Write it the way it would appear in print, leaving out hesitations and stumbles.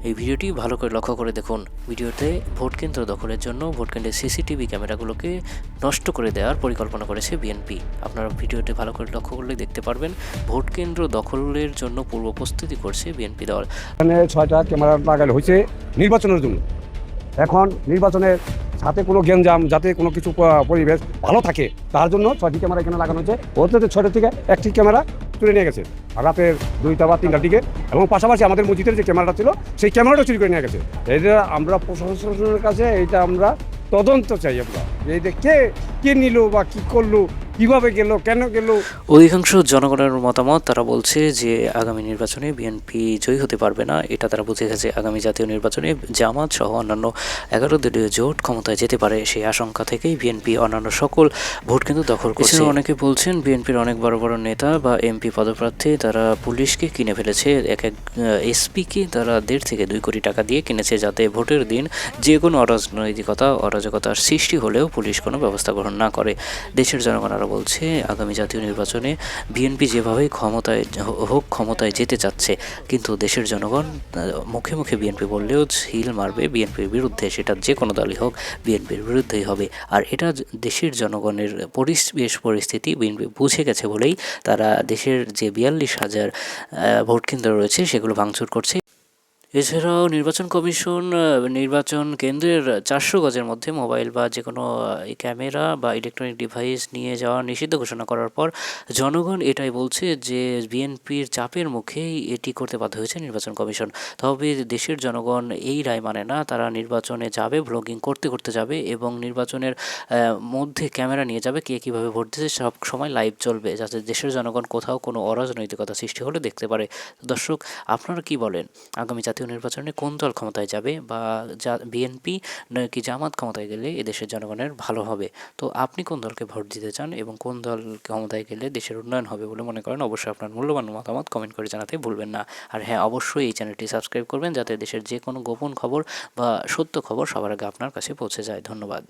এই ভিডিওটি ভালো করে লক্ষ্য করে দেখুন। ভিডিওতে ভোট কেন্দ্র দখলের জন্য ভোট কেন্দ্রের সিসিটিভি ক্যামেরাগুলোকে নষ্ট করে দেওয়ার পরিকল্পনা করেছে বিএনপি। আপনারা ভিডিওটি ভালো করে লক্ষ্য করলে দেখতে পারবেন ভোট কেন্দ্র দখলের জন্য পূর্ব প্রস্তুতি করছে বিএনপি দল। এখানে 6টা ক্যামেরা লাগানো হয়েছে নির্বাচনের জন্য। এখন নির্বাচনের সাথে কোনো গ্যাঞ্জাম যাতে কোনো কিছু পরিবেশ ভালো থাকে তার জন্য 6টি ক্যামেরা এখানে লাগানো হয়েছে। ওদের 6টা থেকে একটি ক্যামেরা চুরি নিয়ে গেছে রাতের 2টা বা 3টার দিকে, এবং পাশাপাশি আমাদের মসজিদের যে ক্যামেরাটা ছিল সেই ক্যামেরাটা চুরি করে নিয়ে গেছে। এটা আমরা প্রশাসনের কাছে এইটা আমরা তদন্ত চাই। আমরা এইটা কে নিল বা কী করলো, কিভাবে গেল, কেন গেল। অধিকাংশ জনগণের মতামত, তারা বলছে যে আগামী নির্বাচনে বিএনপি জয়ী হতে পারবে না। এটা তারা বুঝে গেছে আগামী জাতীয় নির্বাচনে জামাত সহ অন্যান্য 11 দলীয় জোট ক্ষমতায় যেতে পারে। সেই আশঙ্কা থেকেই বিএনপি অন্যান্য সকল ভোট কিন্তু দখল করছে। অনেকে বলছেন বিএনপির অনেক বড় বড় নেতা বা এমপি পদপ্রার্থী তারা পুলিশকে কিনে ফেলেছে। এক এসপিকে তারা 1.5 থেকে 2 কোটি টাকা দিয়ে কিনেছে, যাতে ভোটের দিন যে কোনো অরাজকতার সৃষ্টি হলেও পুলিশ কোনো ব্যবস্থা গ্রহণ না করে। দেশের জনগণ আরও বলছে আগামী জাতীয় নির্বাচনে বিএনপি যেভাবে ক্ষমতায় যেতে চাচ্ছে, কিন্তু দেশের জনগণ মুখে মুখে বিএনপি বললেও হিল মারবে বিএনপির বিরুদ্ধে। সেটা যে কোনো দলই হোক বিএনপির বিরুদ্ধেই হবে। আর এটা দেশের জনগণের পরিস্থিতি বিএনপি বুঝে গেছে বলেই তারা দেশের যে 42,000 ভোট কেন্দ্র রয়েছে সেগুলো ভাঙচুর করছে। এছাড়াও নির্বাচন কমিশন নির্বাচন কেন্দ্রের 400 গজের মধ্যে মোবাইল বা যে কোনো ক্যামেরা বা ইলেকট্রনিক ডিভাইস নিয়ে যাওয়া নিষিদ্ধ ঘোষণা করার পর জনগণ এটাই বলছে যে বিএনপির চাপের মুখেই এটি করতে বাধ্য হয়েছে নির্বাচন কমিশন। তবে দেশের জনগণ এই রায় মানে না। তারা নির্বাচনে যাবে, ব্লগিং করতে যাবে এবং নির্বাচনের মধ্যে ক্যামেরা নিয়ে যাবে, কে কীভাবে ভোট দিচ্ছে সব সময় লাইভ চলবে, যাতে দেশের জনগণ কোথাও কোনো অরাজনৈতিকতা সৃষ্টি হলে দেখতে পারে। দর্শক, আপনারা কি বলেন? আগামী জাতীয় নির্বাচনে কোন দল ক্ষমতায় যাবে, বা বিএনপি নাকি জামাত ক্ষমতায় গেলে এদেশের জনগণের ভালো হবে? তো আপনি কোন দলকে ভোট দিতে চান এবং কোন দল ক্ষমতায় গেলে দেশের উন্নয়ন হবে বলে মনে করেন? অবশ্যই আপনার মূল্যবান মতামত কমেন্ট করে জানাতে ভুলবেন না। আর হ্যাঁ, অবশ্যই এই চ্যানেলটি সাবস্ক্রাইব করবেন, যাতে দেশের যে কোনো গোপন খবর বা সত্য খবর সবার আগে আপনার কাছে পৌঁছে যায়। ধন্যবাদ।